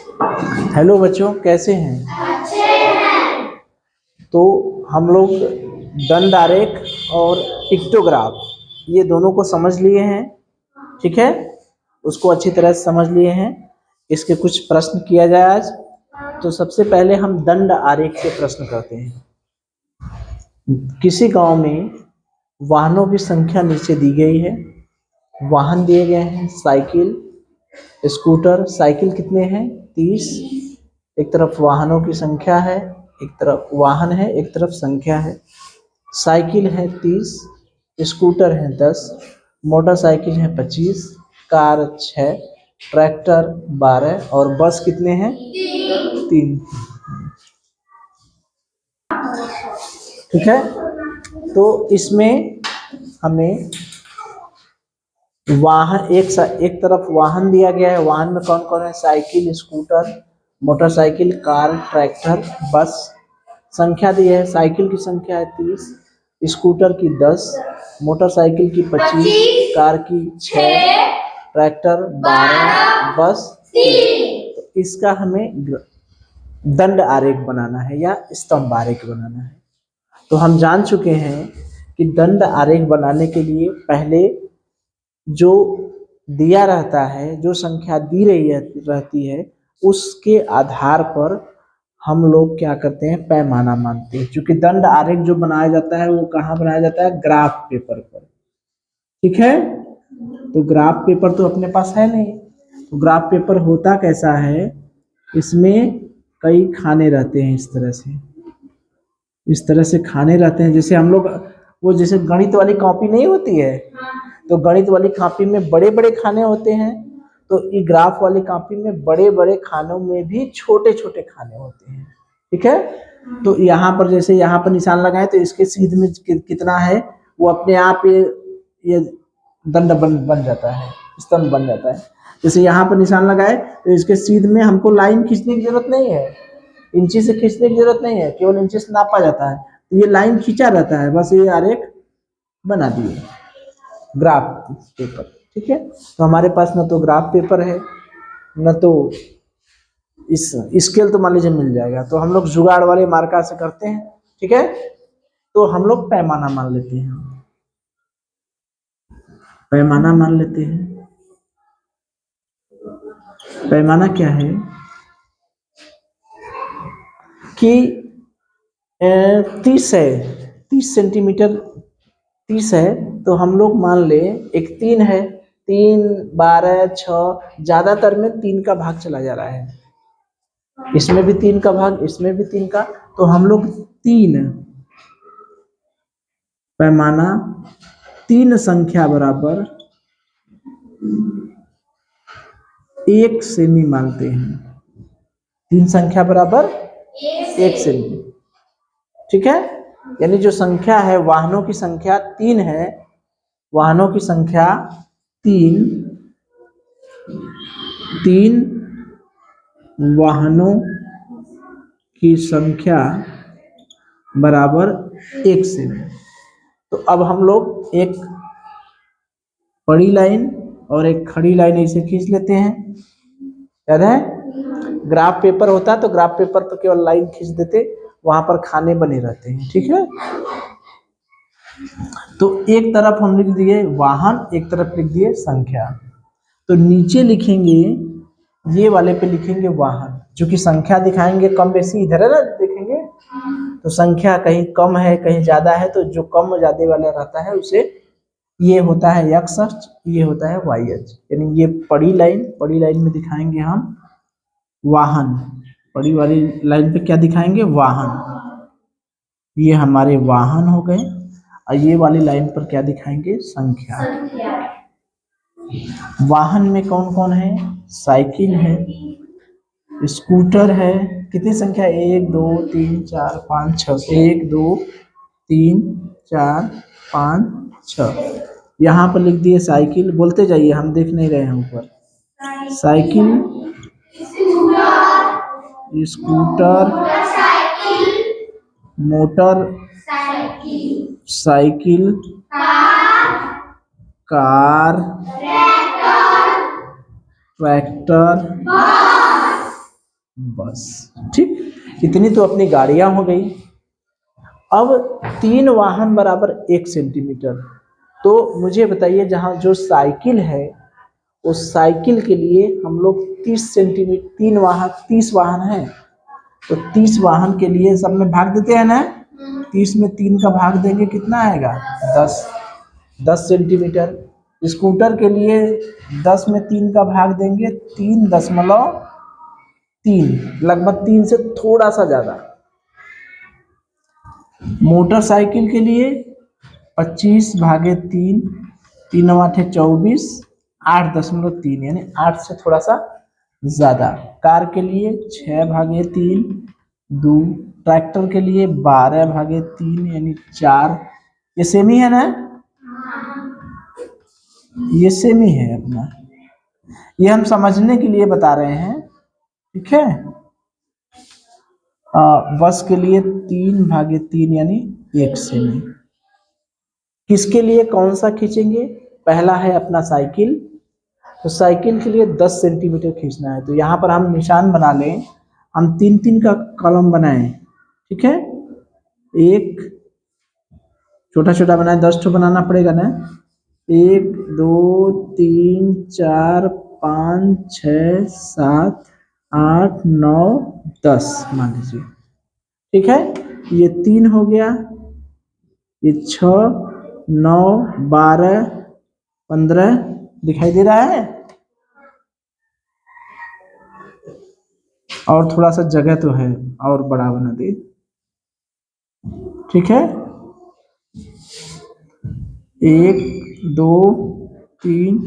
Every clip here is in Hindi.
हेलो बच्चों, कैसे हैं? अच्छे हैं। तो हम लोग दंड आरेख और पिक्टोग्राफ ये दोनों को समझ लिए हैं। ठीक है, उसको अच्छी तरह से समझ लिए हैं। इसके कुछ प्रश्न किया जाए आज। तो सबसे पहले हम दंड आरेख से प्रश्न करते हैं। किसी गांव में वाहनों की संख्या नीचे दी गई है। वाहन दिए गए हैं साइकिल, स्कूटर। साइकिल कितने हैं? 30। एक तरफ वाहनों की संख्या है, एक तरफ वाहन है, एक तरफ संख्या है। साइकिल है 30, स्कूटर है 10, मोटरसाइकिल है 25, कार 6, ट्रैक्टर 12 और बस कितने हैं? 3। ठीक है, तो इसमें हमें वाहन एक तरफ वाहन दिया गया है। वाहन में कौन कौन है? Cycle, scooter, motorcycle, car, tractor, बस। संख्या दी है, साइकिल की संख्या है 30, स्कूटर की 10, मोटरसाइकिल की 25, कार की 6, ट्रैक्टर 12, बस 3। तो इसका हमें दंड आरेख बनाना है या स्तंभ आरेख बनाना है। तो हम जान चुके हैं कि दंड आरेख बनाने के लिए पहले जो दिया रहता है, जो संख्या दी रही रहती है, उसके आधार पर हम लोग क्या करते हैं? पैमाना मानते हैं। क्योंकि दंड आरेख जो बनाया जाता है वो कहाँ बनाया जाता है? ग्राफ पेपर पर। ठीक है, तो ग्राफ पेपर तो अपने पास है नहीं। तो ग्राफ पेपर होता कैसा है? इसमें कई खाने रहते हैं। इस तरह से खाने रहते हैं। जैसे हम लोग वो जैसे गणित वाली कॉपी नहीं होती है, तो गणित वाली कॉपी में बड़े बड़े खाने होते हैं। तो ये ग्राफ वाली कॉपी में बड़े बड़े खानों में भी छोटे छोटे खाने होते हैं। ठीक है, तो यहाँ पर जैसे यहाँ पर निशान लगाए तो इसके सीध में कितना है वो अपने आप ये दंड बन जाता है, स्तंभ बन जाता है। जैसे यहाँ पर निशान लगाए तो इसके सीध में हमको लाइन खींचने की जरूरत नहीं है, इंची से खींचने की जरूरत नहीं है, केवल इंची से नापा जाता है। तो ये लाइन खींचा रहता है, बस ये आरेख बना दिए ग्राफ पेपर। ठीक है, तो हमारे पास न तो ग्राफ पेपर है, न तो इस स्केल तो मान लीजिए मिल जाएगा, तो हम लोग जुगाड़ वाले मार्का से करते हैं। ठीक है, तो हम लोग पैमाना मान लेते हैं। पैमाना मान लेते हैं। पैमाना क्या है कि 30 है, 30 सेंटीमीटर 30 है। तो हम लोग मान ले एक 3 है, 3, 12, 6, ज्यादातर में 3 का भाग चला जा रहा है। इसमें भी 3 का भाग, इसमें भी 3 का। तो हम लोग 3 पैमाना 3 संख्या बराबर 1 सेमी मानते हैं। 3 संख्या बराबर 1 सेमी। ठीक है, यानी जो संख्या है, वाहनों की संख्या 3 है, वाहनों की संख्या 3 वाहनों की संख्या बराबर 1 सेमी। तो अब हम लोग एक बड़ी लाइन और एक खड़ी लाइन ऐसे खींच लेते हैं। याद है, ग्राफ पेपर होता तो ग्राफ पेपर पर केवल लाइन खींच देते, वहां पर खाने बने रहते हैं। ठीक है, तो एक तरफ हम लिख दिए वाहन, एक तरफ लिख दिए संख्या। तो नीचे लिखेंगे, ये वाले पे लिखेंगे वाहन, जो कि संख्या दिखाएंगे कम बेसी इधर है ना, देखेंगे तो संख्या कहीं कम है कहीं ज्यादा है। तो जो कम ज्यादा वाला रहता है उसे ये होता है एक्स अक्ष, ये होता है वाई अक्ष। यानी ये बड़ी लाइन में दिखाएंगे हम वाहन। बड़ी वाली लाइन पे क्या दिखाएंगे? वाहन। ये हमारे वाहन हो गए। और ये वाली लाइन पर क्या दिखाएंगे? संख्या। वाहन में कौन कौन है? साइकिल है, स्कूटर है। कितनी संख्या? 1 2 3 4 5 6। 1 2 3 4 5 6। यहाँ पर लिख दिए साइकिल। बोलते जाइए, हम देख नहीं रहे हैं ऊपर। Cycle, scooter, motor cycle, car, tractor, बस। ठीक, इतनी तो अपनी गाड़ियां हो गई। अब 3 वाहन बराबर 1 सेंटीमीटर। तो मुझे बताइए, जहां जो साइकिल है उस साइकिल के लिए हम लोग 30 सेंटीमीटर, 30 वाहन है, तो 30 वाहन के लिए सब में भाग देते हैं ना। 30 में 3 का भाग देंगे, कितना आएगा? 10। 10 सेंटीमीटर। स्कूटर के लिए 10 में 3 का भाग देंगे, 3.3, लगभग 3 से थोड़ा सा ज्यादा। मोटरसाइकिल के लिए 25/3, 3 8 24, 8.3, यानी 8 से थोड़ा सा ज्यादा। कार के लिए 6/3, 2। ट्रैक्टर के लिए 12/3, यानी 4। ये सेमी है ना, ये सेमी है अपना। ये हम समझने के लिए बता रहे हैं, ठीक है। बस के लिए 3/3, यानी 1 सेमी। किसके लिए कौन सा खींचेंगे? पहला है अपना साइकिल, तो साइकिल के लिए 10 सेंटीमीटर खींचना है। तो यहाँ पर हम निशान बना लें, हम 3-3 का कॉलम बनाएं, ठीक है। एक छोटा छोटा बनाए, 10 ठो बनाना पड़ेगा ना। 1 2 3 4 5 6 7 8 9 10 मान लीजिए, ठीक है। ये 3 हो गया, ये 6 9 12 15 दिखाई दे रहा है। और थोड़ा सा जगह तो है, और बड़ा बना दे, ठीक है। 1 2 3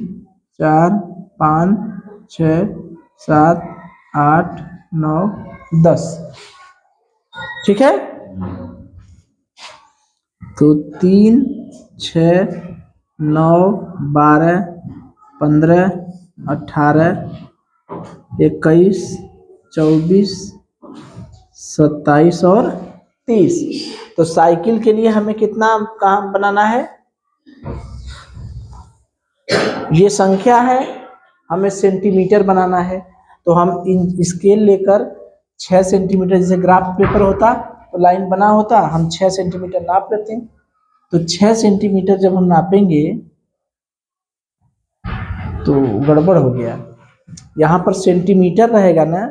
4 5 6 7 8 9 10, ठीक है। तो 3 6 9 12 15 18 21 24 27 और 30। तो साइकिल के लिए हमें कितना काम बनाना है? ये संख्या है, हमें सेंटीमीटर बनाना है। तो हम इन स्केल लेकर 6 सेंटीमीटर, जैसे ग्राफ पेपर होता तो लाइन बना होता, हम 6 सेंटीमीटर नाप लेते हैं। तो 6 सेंटीमीटर जब हम नापेंगे तो गड़बड़ हो गया, यहाँ पर सेंटीमीटर रहेगा ना।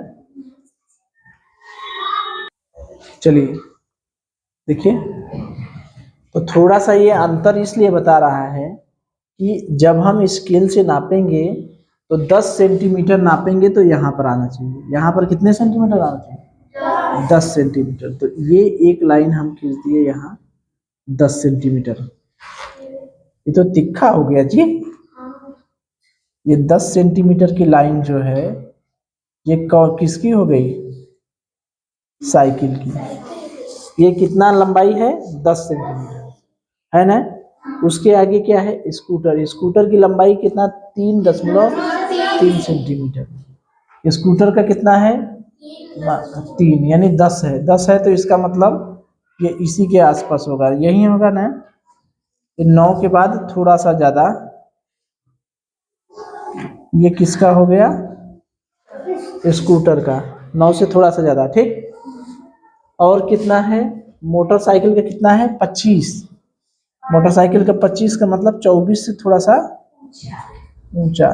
चलिए देखिए, तो थोड़ा सा ये अंतर इसलिए बता रहा है कि जब हम स्केल से नापेंगे तो 10 सेंटीमीटर नापेंगे, तो यहाँ पर आना चाहिए। यहाँ पर कितने सेंटीमीटर आना चाहिए? 10 सेंटीमीटर। तो ये एक लाइन हम खींच दिए यहाँ 10 सेंटीमीटर। ये तो तिक्खा हो गया जी। ये 10 सेंटीमीटर की लाइन जो है, ये किसकी हो गई? साइकिल की। ये कितना लंबाई है? 10 सेंटीमीटर है ना। उसके आगे क्या है? स्कूटर। स्कूटर की लंबाई कितना? 3.3 सेंटीमीटर। स्कूटर का कितना है? 3, यानी 10 है। 10 है तो इसका मतलब ये इसी के आसपास होगा, यही होगा ना। 9 के बाद थोड़ा सा ज्यादा, ये किसका हो गया? स्कूटर का। 9 से थोड़ा सा ज्यादा, ठीक। और कितना है? मोटरसाइकिल का कितना है? 25। मोटरसाइकिल का 25 का मतलब 24 से थोड़ा सा ऊंचा।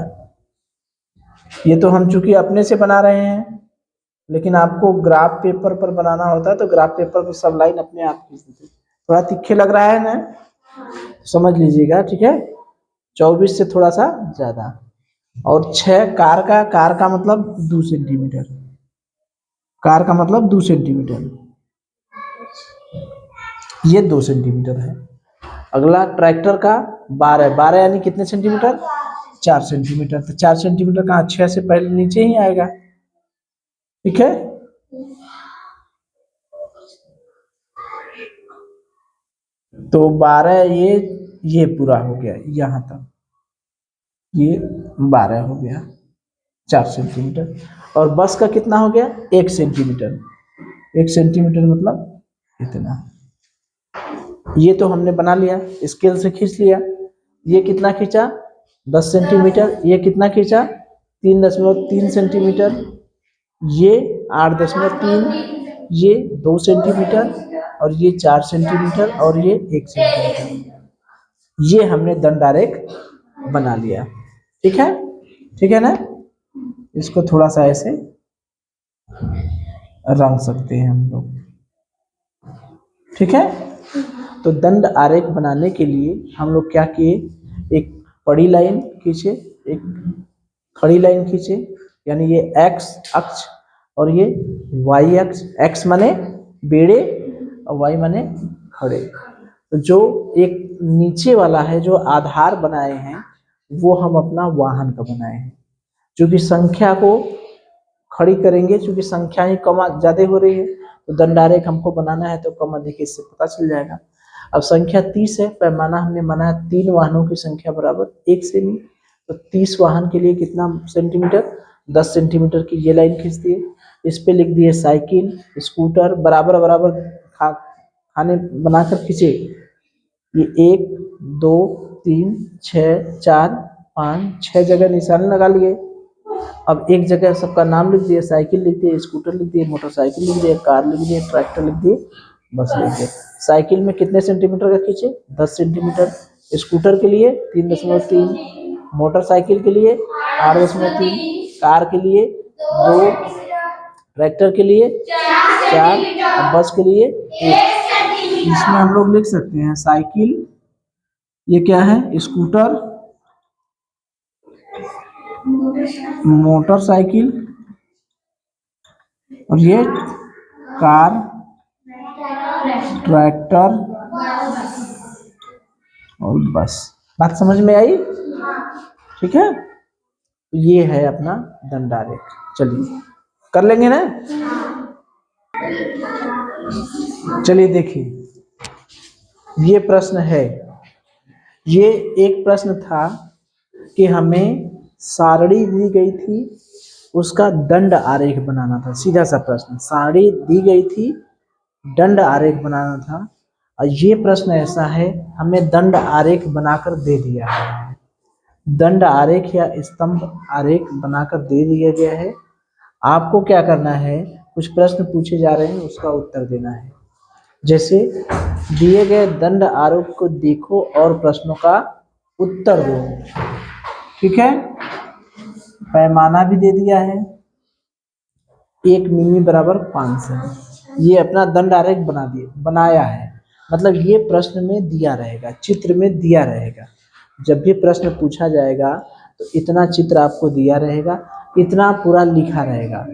ये तो हम चूंकि अपने से बना रहे हैं, लेकिन आपको ग्राफ पेपर पर बनाना होता है तो ग्राफ पेपर पर सब लाइन अपने आप खींच देते। थोड़ा तिखे लग रहा है ना, समझ लीजिएगा, ठीक है। 24 से थोड़ा सा ज्यादा। और 6 कार का मतलब 2 सेंटीमीटर। कार का मतलब 2 सेंटीमीटर, ये 2 सेंटीमीटर है। अगला ट्रैक्टर का 12 यानी कितने सेंटीमीटर? 4 सेंटीमीटर। तो 4 सेंटीमीटर कहाँ? 6 से पहले नीचे ही आएगा, ठीक है। तो 12, ये पूरा हो गया यहाँ तक, ये 12 हो गया, 4 सेंटीमीटर। और बस का कितना हो गया? 1 सेंटीमीटर। 1 सेंटीमीटर मतलब इतना। ये तो हमने बना लिया, स्केल से खींच लिया। ये कितना खींचा? 10 सेंटीमीटर। ये कितना खींचा? 3.3 सेंटीमीटर। ये 8.3, ये 2 सेंटीमीटर, और ये 4 सेंटीमीटर, और ये 1 सेंटीमीटर। ये हमने दंड आरेख बना लिया। ठीक है, ठीक है ना। इसको थोड़ा सा ऐसे रंग सकते हैं हम लोग। ठीक है, तो दंड आरेख बनाने के लिए हम लोग क्या किए, एक बड़ी लाइन खींचे, एक खड़ी लाइन खींचे, यानी ये एक्स अक्ष और ये वाई अक्ष। एक्स माने बेड़े और वाई माने खड़े। तो जो एक नीचे वाला है, जो आधार बनाए हैं, वो हम अपना वाहन का बनाए हैं। क्योंकि संख्या को खड़ी करेंगे, क्योंकि संख्या ही कम ज्यादा हो रही है, तो दंड आरेख हमको बनाना है तो कम अधिक इससे पता चल जाएगा। अब संख्या 30 है, पैमाना हमने माना है 3 वाहनों की संख्या बराबर 1 सेमी। तो 30 वाहन के लिए कितना सेंटीमीटर, 10 सेंटीमीटर की ये लाइन खींच दिए। इस पे लिख दिए साइकिल स्कूटर, बराबर बराबर खाने बनाकर खींचे। ये 1 2 3 6 4 5 6 जगह निशान लगा लिए। अब एक जगह सबका नाम लिख दिए, साइकिल लिख दिए, स्कूटर लिख दिए, मोटरसाइकिल लिख दिए, कार लिख दिए, ट्रैक्टर लिख दिए, बस लिख दिए। साइकिल में कितने सेंटीमीटर का खींचे, 10 सेंटीमीटर। स्कूटर के लिए 3.3, मोटरसाइकिल के लिए 8.3, कार के लिए 2, ट्रैक्टर के लिए 4, और बस के लिए 1। इसमें हम लोग लिख सकते हैं साइकिल, ये क्या है, स्कूटर, मोटरसाइकिल, और ये कार, ट्रैक्टर और बस। बात समझ में आई? ठीक है, ये है अपना दंड आरेख। चलिए कर लेंगे ना। चलिए देखिए, ये प्रश्न है, ये एक प्रश्न था कि हमें सारणी दी गई थी, उसका दंड आरेख बनाना था। सीधा सा प्रश्न, सारणी दी गई थी, दंड आरेख बनाना था। और ये प्रश्न ऐसा है, हमें दंड आरेख बनाकर दे दिया है, दंड आरेख या स्तंभ आरेख बनाकर दे दिया गया है। आपको क्या करना है, कुछ प्रश्न पूछे जा रहे हैं, उसका उत्तर देना है। जैसे दिए गए दंड आरेख को देखो और प्रश्नों का उत्तर दो। ठीक है, पैमाना भी दे दिया है, 1 मिमी बराबर 500। ये अपना दंड आरेख बनाया है, मतलब ये प्रश्न में दिया रहेगा, चित्र में दिया रहेगा। जब भी प्रश्न पूछा जाएगा तो इतना चित्र आपको दिया रहेगा, इतना पूरा लिखा रहेगा।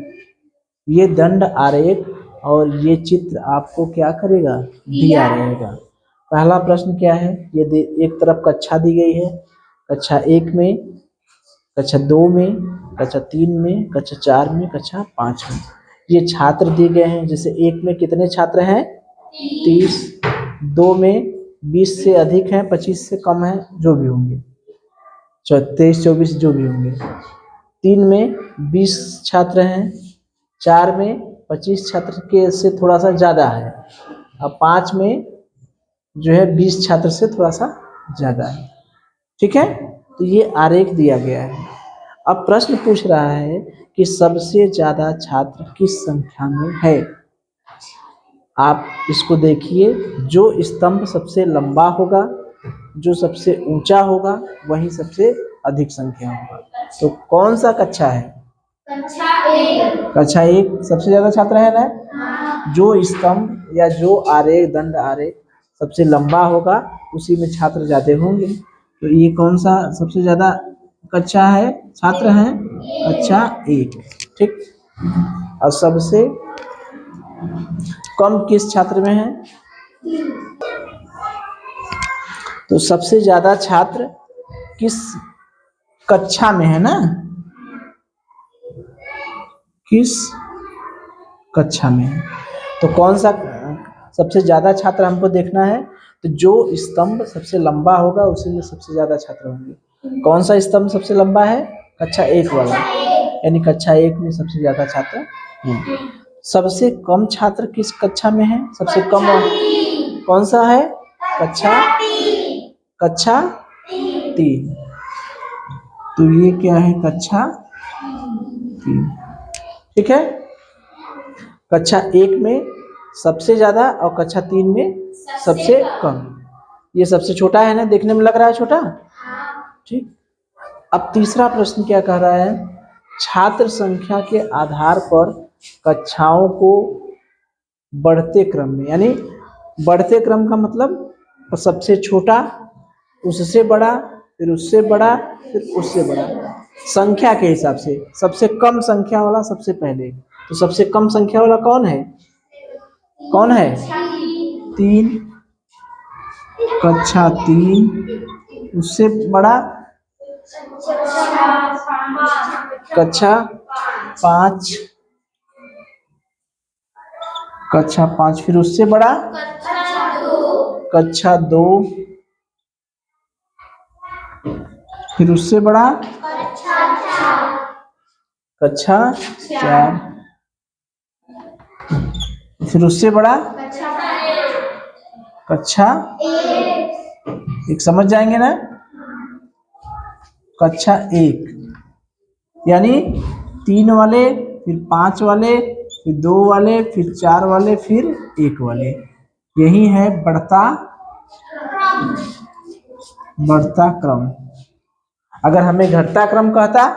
ये दंड आरेख और ये चित्र आपको क्या करेगा, दिया रहेगा। पहला प्रश्न क्या है, ये एक तरफ कक्षा दी गई है, कक्षा 1 में, कक्षा 2 में, कक्षा 3 में, कक्षा 4 में, कक्षा 5 में। ये छात्र दिए गए हैं, जैसे 1 में कितने छात्र हैं, 30, 2 में 20 से अधिक हैं, 25 से कम है, जो भी होंगे, 23 24 जो भी होंगे। 3 में 20 छात्र हैं, 4 में 25 छात्र के से थोड़ा सा ज़्यादा है, अब 5 में जो है 20 छात्र से थोड़ा सा ज़्यादा है। ठीक है, तो ये आरेख दिया गया है। अब प्रश्न पूछ रहा है कि सबसे ज़्यादा छात्र किस संख्या में है। आप इसको देखिए, जो स्तंभ सबसे लंबा होगा, जो सबसे ऊंचा होगा, वही सबसे अधिक संख्या होगा। तो कौन सा कक्षा है, कक्षा 1 सबसे ज्यादा छात्र है ना। जो स्तंभ या जो आरेख, दंड आरेख सबसे लंबा होगा, उसी में छात्र ज्यादा होंगे। तो ये कौन सा सबसे ज्यादा कक्षा है, छात्र हैं, कक्षा 1। ठीक, और सबसे कम किस छात्र में है, तो सबसे ज्यादा छात्र किस कक्षा में है ना, किस कक्षा में है। तो कौन सा सबसे ज्यादा छात्र हमको देखना है, तो जो स्तंभ सबसे लंबा होगा उसी में सबसे ज्यादा छात्र होंगे। कौन सा स्तंभ सबसे लंबा है, कक्षा 1 वाला, यानी कक्षा 1 में सबसे ज्यादा छात्र हैं। सबसे कम छात्र किस कक्षा में है, सबसे कम कौन सा है, कक्षा 3। तो ये क्या है, कक्षा 3। ठीक है। कक्षा 1 में सबसे ज्यादा और कक्षा 3 में सबसे कम। ये सबसे छोटा है ना, देखने में लग रहा है छोटा, ठीक। अब तीसरा प्रश्न क्या कह रहा है, छात्र संख्या के आधार पर कक्षाओं को बढ़ते क्रम में, यानी बढ़ते क्रम का मतलब सबसे छोटा, उससे बड़ा, फिर उससे बड़ा, फिर उससे बड़ा, संख्या के हिसाब से सबसे कम संख्या वाला सबसे पहले। तो सबसे कम संख्या वाला कौन है, कौन है, 3, कक्षा 3, उससे बड़ा कक्षा 5, कक्षा 5, फिर उससे बड़ा कक्षा 2, फिर उससे बड़ा कक्षा 4, फिर उससे बड़ा कक्षा 1, समझ जाएंगे ना, कक्षा 1, यानी 3 वाले, फिर 5 वाले, फिर 2 वाले, फिर 4 वाले, फिर 1 वाले। यही है बढ़ता क्रम। अगर हमें घटता क्रम कहता,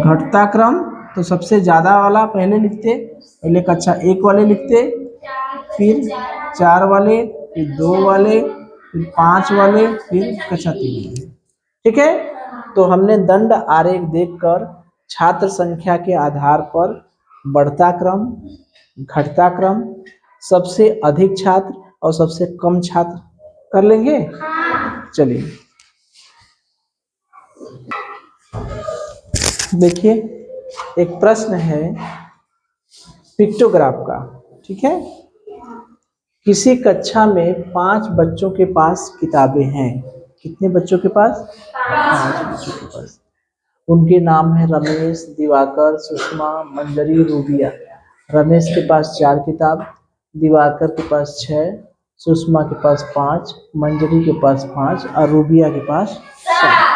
घटता क्रम, तो सबसे ज्यादा वाला पहले लिखते, पहले कक्षा 1 वाले लिखते, फिर 4 वाले, फिर 2 वाले, फिर 5 वाले, फिर कक्षा 3 वाले, ठीक है। तो हमने दंड आरेख देखकर छात्र संख्या के आधार पर बढ़ता क्रम, घटता क्रम, सबसे अधिक छात्र और सबसे कम छात्र कर लेंगे। चलिए देखिए, एक प्रश्न है पिक्टोग्राफ का, ठीक है। किसी कक्षा में 5 बच्चों के पास किताबें हैं। कितने बच्चों के पास, 5 बच्चों के पास। उनके नाम है रमेश, दिवाकर, सुषमा, मंजरी, रूबिया। रमेश के पास 4 किताब, दिवाकर के पास 6, सुषमा के पास 5, मंजरी के पास 5 और रूबिया के पास 7।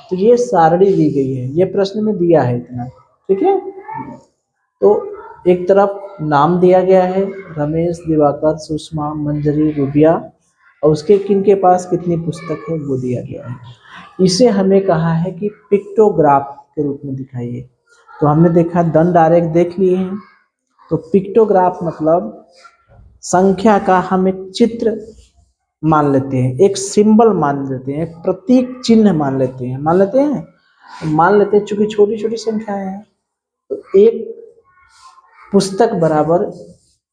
तो ये सारणी दी गई है, ये प्रश्न में दिया है इतना, ठीक है। तो एक तरफ नाम दिया गया है, रमेश, दिवाकर, सुषमा, मंजरी, रूबिया, और उसके किन के पास कितनी पुस्तक है वो दिया गया है। इसे हमें कहा है कि पिक्टोग्राफ के रूप में दिखाइए। तो हमने देखा दंड आरेख देख लिए हैं। तो पिक्टोग्राफ मतलब संख्या का हम एक चित्र मान लेते हैं, एक सिंबल मान लेते हैं, एक प्रतीक चिन्ह मान लेते हैं, मान लेते हैं चूंकि छोटी छोटी संख्याएं हैं। तो एक पुस्तक बराबर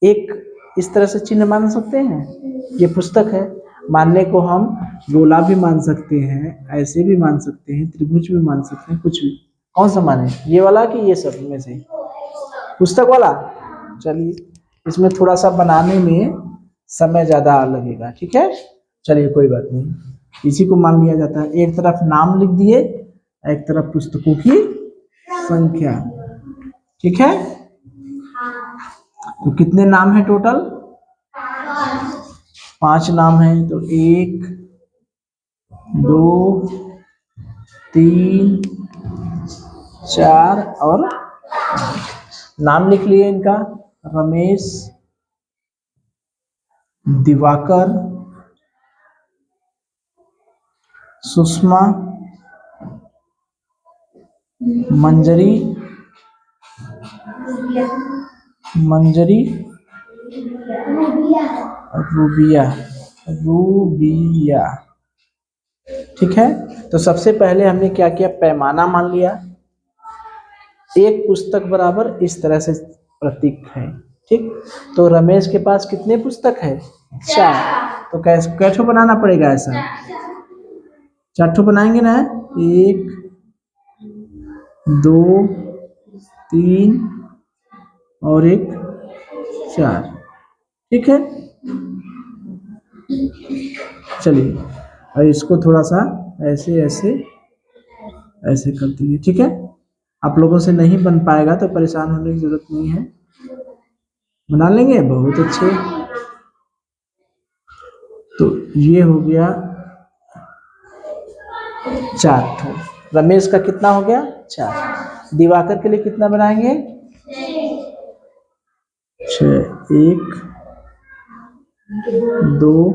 एक, इस तरह से चिन्ह मान सकते हैं, ये पुस्तक है। मानने को हम गोला भी मान सकते हैं, ऐसे भी मान सकते हैं, त्रिभुज भी मान सकते हैं, कुछ भी। कौन सा माने, ये वाला कि ये सब में से पुस्तक वाला। चलिए, इसमें थोड़ा सा बनाने में समय ज्यादा लगेगा, ठीक है। चलिए कोई बात नहीं, इसी को मान लिया जाता है। एक तरफ नाम लिख दिए, एक तरफ पुस्तकों की संख्या, ठीक है। तो कितने नाम है टोटल, 5 नाम है। तो 1, 2, 3, 4 और नाम लिख लिए इनका, रमेश, दिवाकर, सुषमा, मंजरी, रूबिया, ठीक है। तो सबसे पहले हमने क्या किया, पैमाना मान लिया। एक पुस्तक बराबर इस तरह से प्रतीक है, ठीक। तो रमेश के पास कितने पुस्तक है, 4। तो कैठो बनाना पड़ेगा, ऐसा 4 बनाएंगे ना, 1, 2, 3 और 1, 4, ठीक है। चलिए, और इसको थोड़ा सा ऐसे ऐसे ऐसे कर दीजिए, ठीक है। आप लोगों से नहीं बन पाएगा तो परेशान होने की जरूरत नहीं है, बना लेंगे, बहुत अच्छे। तो ये हो गया 4 ठो, रमेश का कितना हो गया, 4। दिवाकर के लिए कितना बनाएंगे? 6। 1 2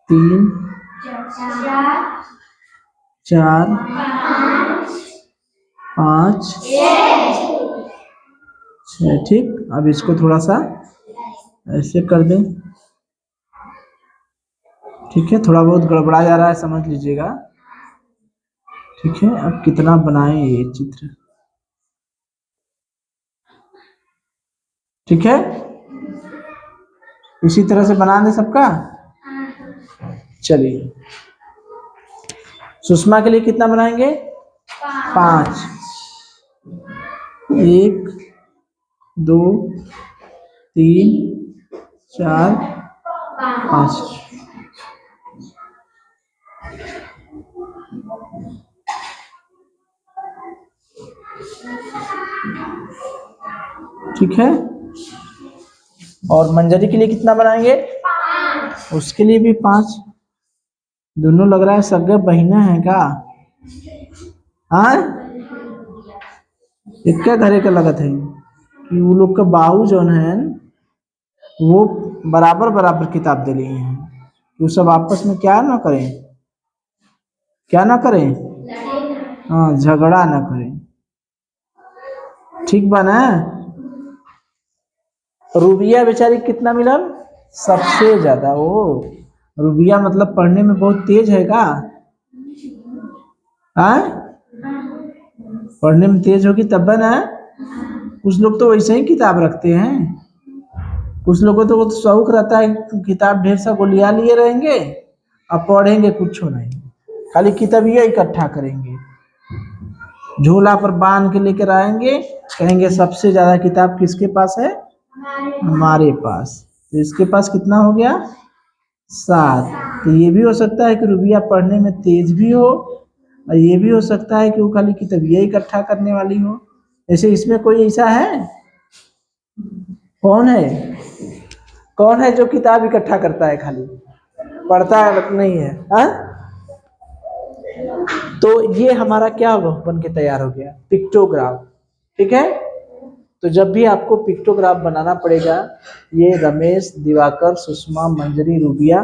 3 4 5 6। ठीक, अब इसको थोड़ा सा ऐसे कर दें। ठीक है, थोड़ा बहुत गड़बड़ा जा रहा है, समझ लीजिएगा। ठीक है, अब कितना बनाएं ये चित्र? ठीक है, इसी तरह से बना दें सबका। चलिए, सुषमा के लिए कितना बनाएंगे? 5। 1 2 3 4 5। ठीक है, और मंजरी के लिए कितना बनाएंगे? 5। उसके लिए भी 5। दोनों लग रहा है सगे बहिना है का? हाँ, एक क्या घरे का लगत है कि वो लोग का बाहू जो है वो बराबर बराबर किताब दे रही हैं, वो सब आपस में क्या ना करें, क्या ना करें? हाँ, झगड़ा ना करें। ठीक बना? रूबिया बेचारी कितना मिला? सबसे ज्यादा। वो रूबिया मतलब पढ़ने में बहुत तेज है का? हाँ, पढ़ने में तेज होगी तब ना। कुछ लोग तो वैसे ही किताब रखते हैं, कुछ लोगों तो वो शौक रहता है किताब ढेर सा गोलियां लिए रहेंगे, अब पढ़ेंगे कुछ नहीं, खाली किताबियाँ इकट्ठा करेंगे, झोला पर बांध के लेकर आएंगे, कहेंगे सबसे ज्यादा किताब किसके पास है? हमारे पास। तो इसके पास कितना हो गया? 7। तो ये भी हो सकता है कि रूबिया पढ़ने में तेज भी हो, और ये भी हो सकता है कि वो खाली किताबियाँ इकट्ठा करने वाली हो। ऐसे इसमें कोई ऐसा है? कौन है? कौन है जो किताब इकट्ठा करता है, खाली पढ़ता है नहीं है? हाँ, तो ये हमारा क्या बन के तैयार हो गया? पिक्टोग्राफ। ठीक है, तो जब भी आपको पिक्टोग्राफ बनाना पड़ेगा, ये रमेश, दिवाकर, सुषमा, मंजरी, रूबिया।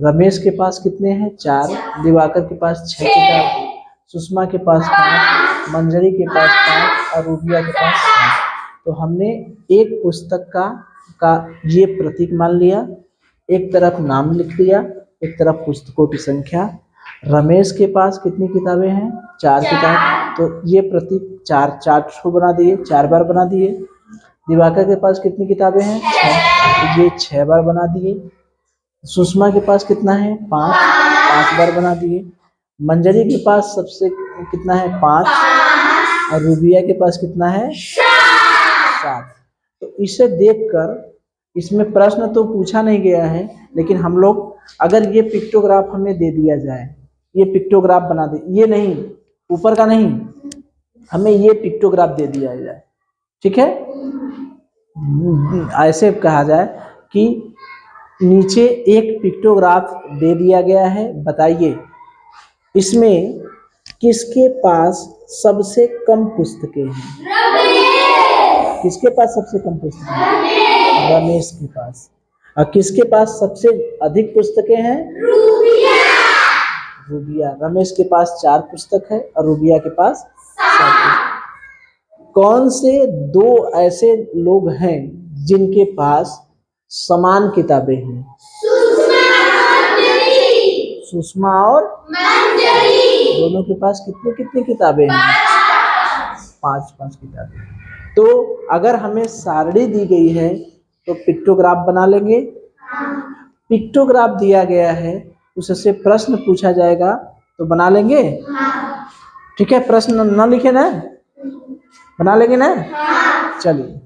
रमेश के पास कितने हैं? 4। दिवाकर के पास 6 किताब, सुषमा के पास 5, मंजरी के पास 5 और रूबिया के पास 7। तो हमने एक पुस्तक का ये प्रतीक मान लिया, एक तरफ नाम लिख दिया, एक तरफ पुस्तकों की संख्या। रमेश के पास कितनी किताबें हैं? 4 किताब, तो ये प्रतीक 4 बना दिए, 4 बार बना दिए। दिवाकर के पास कितनी किताबें हैं? 6, तो ये 6 बार बना दिए। सुषमा के पास कितना है? 5 बार बना दिए। मंजरी के पास सबसे कितना है? 5। और रूबिया के पास कितना है? 7। तो इसे देखकर, इसमें प्रश्न तो पूछा नहीं गया है, लेकिन हम लोग अगर ये पिक्टोग्राफ हमें दे दिया जाए, ये पिक्टोग्राफ बना दे, ये नहीं ऊपर का नहीं, हमें ये पिक्टोग्राफ दे दिया जाए, ठीक है, ऐसे कहा जाए कि नीचे एक पिक्टोग्राफ दे दिया गया है, बताइए इसमें किसके पास सबसे कम पुस्तकें हैं? किसके पास सबसे कम पुस्तकें हैं? रमेश के पास। और किसके पास सबसे अधिक पुस्तकें हैं? रूबिया। रमेश के पास 4 पुस्तक है और रूबिया के पास 7। कौन से 2 ऐसे लोग हैं जिनके पास समान किताबें हैं? सुषमा और मंजरी। दोनों के पास कितनी कितनी किताबें हैं? 5 किताबें। तो अगर हमें सारणी दी गई है तो पिक्टोग्राफ बना लेंगे। पिक्टोग्राफ दिया गया है, उससे प्रश्न पूछा जाएगा तो बना लेंगे। ठीक है, प्रश्न न लिखे ना, बना लेंगे ना। चलिए।